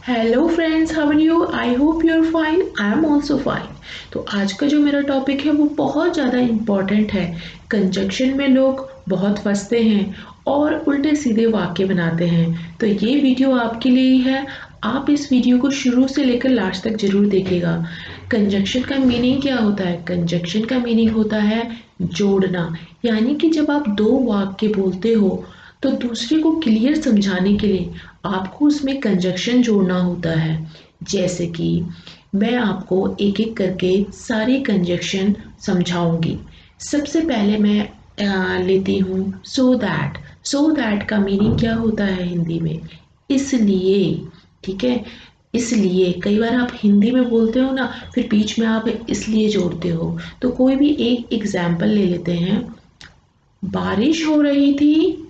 Hello friends, how are you? I hope you are fine. I am also fine. तो आज का जो मेरा टॉपिक है वो बहुत ज़्यादा इम्पॉर्टेंट है। कंजक्शन में लोग बहुत फंसते हैं और उल्टे सीधे वाक्य बनाते हैं। तो ये वीडियो आपके लिए ही है। आप इस वीडियो को शुरू से लेकर लास्ट तक जरूर देखिएगा। कंजक्शन का मीनिंग क्या होता है? कंजक्शन का मीनिंग होता है जोड़ना। यानी कि जब आप दो वाक्य बोलते हो तो दूसरे को क्लियर समझाने के लिए आपको उसमें कंजक्शन जोड़ना होता है। जैसे कि मैं आपको एक एक करके सारे कंजक्शन समझाऊंगी। सबसे पहले मैं लेती हूँ सो दैट। सो दैट का मीनिंग क्या होता है हिंदी में? इसलिए। ठीक है। इसलिए कई बार आप हिंदी में बोलते हो ना, फिर बीच में आप इसलिए जोड़ते हो। तो कोई भी एक एग्जाम्पल ले लेते हैं। बारिश हो रही थी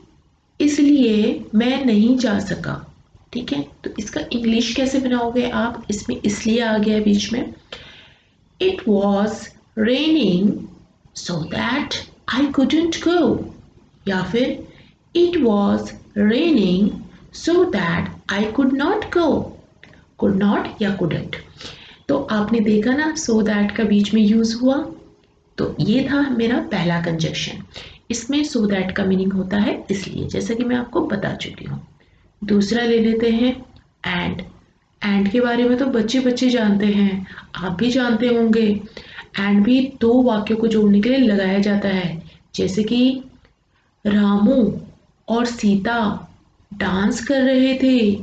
इसलिए मैं नहीं जा सका। ठीक है, तो इसका इंग्लिश कैसे बनाओगे आप? इसमें इसलिए आ गया बीच में। It was raining so that I couldn't go। या फिर it was raining so that I could not go। could not या couldn't। तो आपने देखा ना, सो दैट का बीच में यूज हुआ। तो ये था मेरा पहला कंजक्शन। इसमें सो दैट का मीनिंग होता है इसलिए, जैसा कि मैं आपको बता चुकी हूँ। दूसरा ले लेते हैं एंड। एंड के बारे में तो बच्चे बच्चे जानते हैं, आप भी जानते होंगे। एंड भी दो वाक्यों को जोड़ने के लिए लगाया जाता है। जैसे कि रामू और सीता डांस कर रहे थे।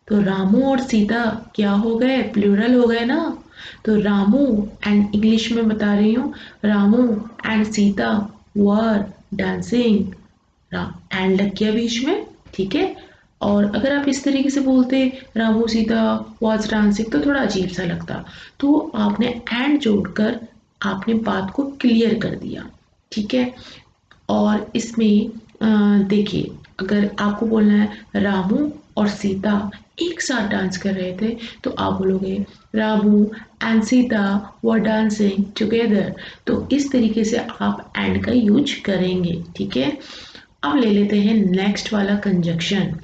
तो रामू और सीता क्या हो गए? प्लूरल हो गए ना। तो रामू एंड इंग्लिश में बता रही हूँ, Ramu and Sita were dancing. And लग गया बीच में। ठीक है। और अगर आप इस तरीके से बोलते रामू सीता वॉज डांसिंग तो थोड़ा अजीब सा लगता। तो आपने एंड जोड़कर आपने बात को क्लियर कर दिया। ठीक है। और इसमें देखिए, अगर आपको बोलना है रामू और सीता एक साथ डांस कर रहे थे तो आप बोलोगे Ramu and Sita were dancing together. तो इस तरीके से आप एंड का यूज करेंगे। ठीक है। अब ले लेते हैं नेक्स्ट वाला कंजक्शन।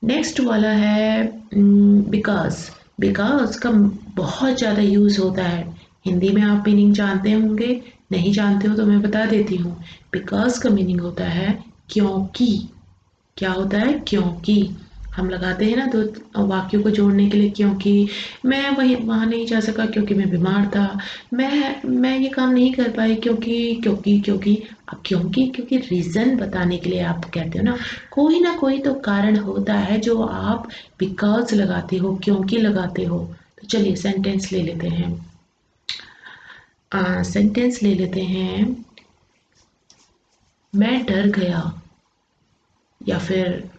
नेक्स्ट वाला है बिकॉज। बिकॉज का बहुत ज़्यादा यूज़ होता है। हिंदी में आप मीनिंग जानते होंगे, नहीं जानते हो तो मैं बता देती हूँ। बिकॉज का मीनिंग होता है क्योंकि। क्या होता है? क्योंकि। हम लगाते हैं ना दो वाक्यों को जोड़ने के लिए, क्योंकि मैं वही वहाँ नहीं जा सका क्योंकि मैं बीमार था। मैं ये काम नहीं कर पाई क्योंकि अब क्योंकि रीज़न बताने के लिए आप कहते हो ना कोई तो कारण होता है जो आप बिकॉज लगाते हो, क्योंकि लगाते हो। तो चलिए सेंटेंस ले लेते हैं। सेंटेंस ले लेते हैं। मैं डर गया। या फिर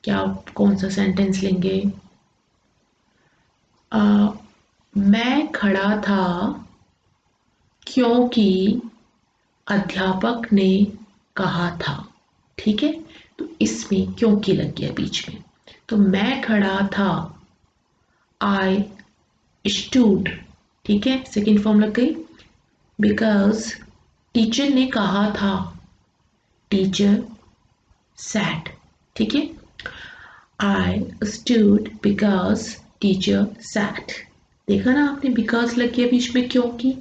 क्या कौन सा सेंटेंस लेंगे? आ, मैं खड़ा था क्योंकि अध्यापक ने कहा था। ठीक है। तो इसमें क्योंकि लग गया बीच में। तो मैं खड़ा था, आई स्टूड। ठीक है, सेकेंड फॉर्म लग गई। बिकॉज टीचर ने कहा था, टीचर सैट। ठीक है। I stood because teacher sat। देखा ना आपने, बिकॉज लग गया बीच में क्योंकि।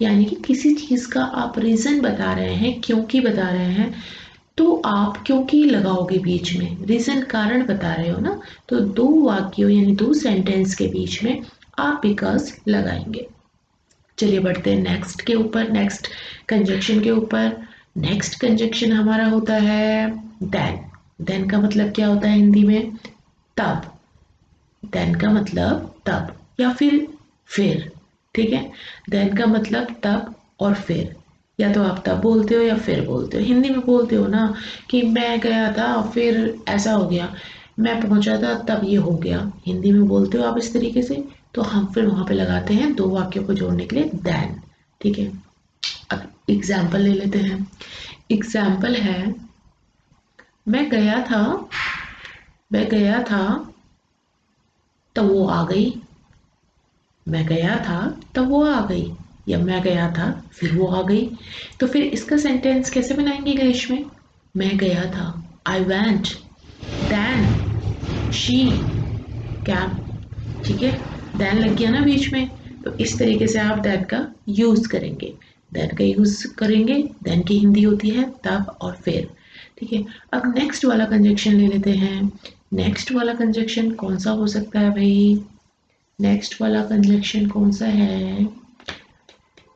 यानी कि किसी चीज़ का आप रीज़न बता रहे हैं, क्योंकि बता रहे हैं, तो आप क्योंकि लगाओगे बीच में। रीज़न कारण बता रहे हो ना, तो दो वाक्यों यानी दो सेंटेंस के बीच में आप बिकॉज लगाएंगे। चलिए बढ़ते हैं नेक्स्ट के ऊपर, नेक्स्ट कंजक्शन के ऊपर। नेक्स्ट कंजक्शन हमारा होता है देन। देन का मतलब क्या होता है हिंदी में? तब। देन का मतलब तब या फिर। ठीक है। देन का मतलब तब और फिर। या तो आप तब बोलते हो या फिर बोलते हो। हिंदी में बोलते हो ना कि मैं गया था फिर ऐसा हो गया, मैं पहुंचा था तब ये हो गया। हिंदी में बोलते हो आप इस तरीके से। तो हम फिर वहां पे लगाते हैं दो वाक्यों को जोड़ने के लिए देन। ठीक है। अब एग्जाम्पल ले लेते हैं। एग्जाम्पल है मैं मैं गया था तब वो आ गई। मैं गया था तब वो आ गई। या मैं गया था फिर वो आ गई। तो फिर इसका सेंटेंस कैसे बनाएंगे इंग्लिश में? मैं गया था, I went, then she cap, ठीक है, देन लग गया ना बीच में, तो इस तरीके से आप दैट का यूज़ करेंगे। देन का यूज़ करेंगे, देन की हिंदी होती है तब और फिर, ठीक है। अब नेक्स्ट वाला कंजक्शन ले लेते हैं। नेक्स्ट वाला कंजक्शन कौन सा हो सकता है भाई? नेक्स्ट वाला कंजक्शन कौन सा है?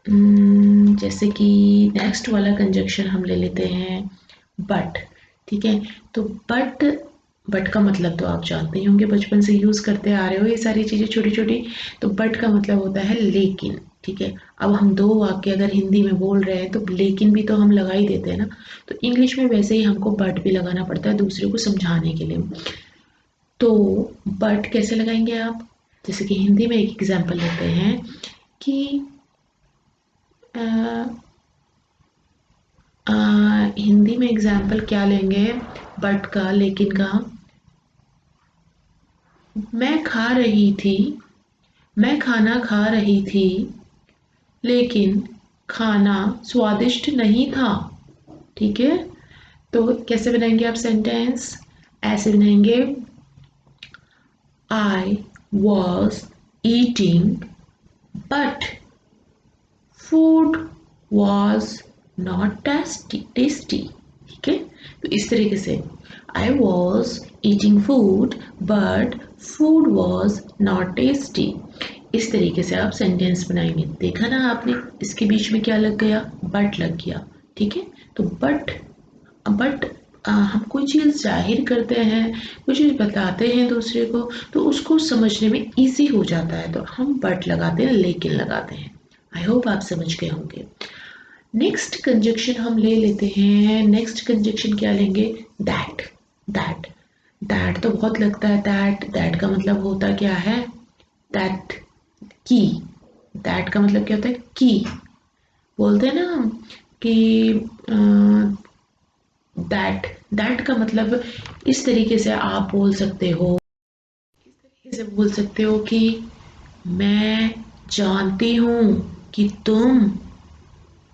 जैसे कि नेक्स्ट वाला कंजक्शन हम ले लेते हैं बट, ठीक है। तो बट का मतलब तो आप जानते ही होंगे, बचपन से यूज़ करते आ रहे हो ये सारी चीज़ें छोटी छोटी। तो बट का मतलब होता है लेकिन, ठीक है। अब हम दो वाक्य अगर हिंदी में बोल रहे हैं तो लेकिन भी तो हम लगा ही देते हैं ना, तो इंग्लिश में वैसे ही हमको बट भी लगाना पड़ता है दूसरे को समझाने के लिए। तो बट कैसे लगाएंगे आप? जैसे कि हिंदी में एक एग्जाम्पल लेते हैं कि अ, हिंदी में एग्जाम्पल क्या लेंगे बट का, लेकिन का? मैं खा रही थी, मैं खाना खा रही थी, लेकिन खाना स्वादिष्ट नहीं था, ठीक है। तो कैसे बनाएंगे आप सेंटेंस? ऐसे बनाएंगे, I was eating but food was not tasty, ठीक है। तो इस तरीके से I was eating food but food was not tasty, इस तरीके से आप सेंटेंस बनाएंगे। देखा ना आपने, इसके बीच में क्या लग गया? बट लग गया, ठीक है। तो बट हम कोई चीज़ जाहिर करते हैं, कोई चीज़ बताते हैं दूसरे को, तो उसको समझने में इजी हो जाता है, तो हम बट लगाते हैं, लेकिन लगाते हैं। आई होप आप समझ गए होंगे। नेक्स्ट कंजक्शन हम ले लेते हैं। नेक्स्ट कंजक्शन क्या लेंगे? दैट। दैट दैट तो बहुत लगता है, दैट का मतलब होता क्या है? दैट की। दैट का मतलब क्या होता है? की। बोलते हैं ना हम कि दैट का मतलब इस तरीके से आप बोल सकते हो, इस तरीके से बोल सकते हो कि मैं जानती हूँ कि तुम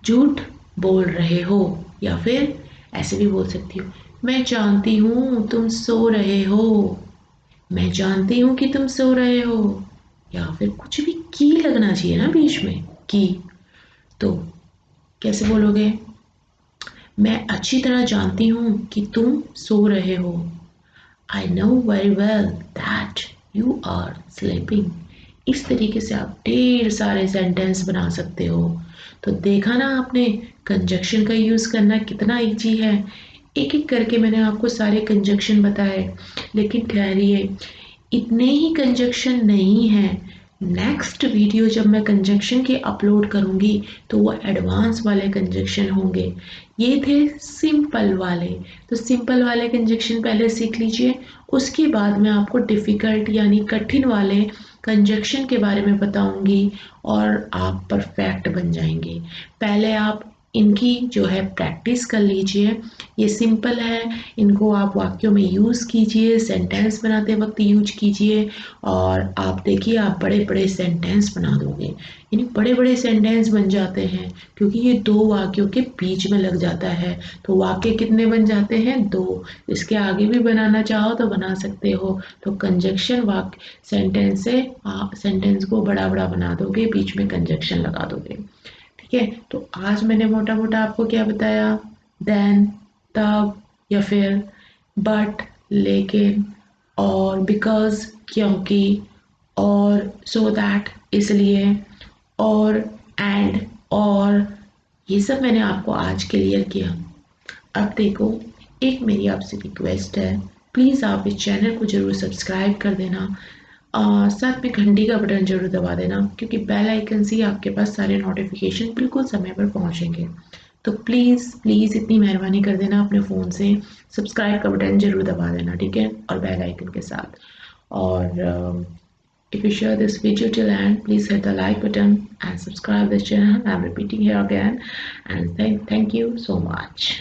झूठ बोल रहे हो, या फिर ऐसे भी बोल सकती हो, मैं जानती हूँ तुम सो रहे हो, मैं जानती हूँ कि तुम सो रहे हो, या फिर कुछ भी की लगना चाहिए ना बीच में, की। तो कैसे बोलोगे? मैं अच्छी तरह जानती हूँ कि तुम सो रहे हो। I know very well that you are sleeping. इस तरीके से आप ढेर सारे सेंटेंस बना सकते हो। तो देखा ना आपने, कंजक्शन का यूज़ करना कितना ईजी है। एक एक करके मैंने आपको सारे कंजक्शन बताए, लेकिन ठहरिए, इतने ही कंजक्शन नहीं है। नेक्स्ट वीडियो जब मैं कंजक्शन के अपलोड करूँगी तो वो एडवांस वाले कंजक्शन होंगे। ये थे सिंपल वाले, तो सिंपल वाले कंजक्शन पहले सीख लीजिए, उसके बाद मैं आपको डिफ़िकल्ट यानी कठिन वाले कंजक्शन के बारे में बताऊंगी और आप परफेक्ट बन जाएंगे। पहले आप इनकी जो है प्रैक्टिस कर लीजिए। ये सिंपल है, इनको आप वाक्यों में यूज़ कीजिए, सेंटेंस बनाते वक्त यूज कीजिए, और आप देखिए आप बड़े बड़े सेंटेंस बना दोगे। यानी बड़े बड़े सेंटेंस बन जाते हैं, क्योंकि ये दो वाक्यों के बीच में लग जाता है। तो वाक्य कितने बन जाते हैं? दो। इसके आगे भी बनाना चाहो तो बना सकते हो। तो कंजक्शन वाक्य सेंटेंस से आप सेंटेंस को बड़ा बड़ा बना दोगे, बीच में कंजक्शन लगा दोगे, ठीक है। तो आज मैंने मोटा मोटा आपको क्या बताया? देन, तब, या फिर, बट, लेकिन, और, बिकॉज क्योंकि, और, सो दैट इसलिए, और, एंड, और, ये सब मैंने आपको आज क्लियर किया। अब देखो, एक मेरी आपसे रिक्वेस्ट है, प्लीज़ आप इस चैनल को ज़रूर सब्सक्राइब कर देना, और साथ में घंटी का बटन ज़रूर दबा देना, क्योंकि बेल आइकन से ही आपके पास सारे नोटिफिकेशन बिल्कुल समय पर पहुंचेंगे। तो प्लीज़ प्लीज़ इतनी मेहरबानी कर देना, अपने फ़ोन से सब्सक्राइब का बटन ज़रूर दबा देना, ठीक है, और बेल आइकन के साथ। और if you share this video till end, please hit the like button and subscribe this channel. I'm repeating here again, and thank you so much.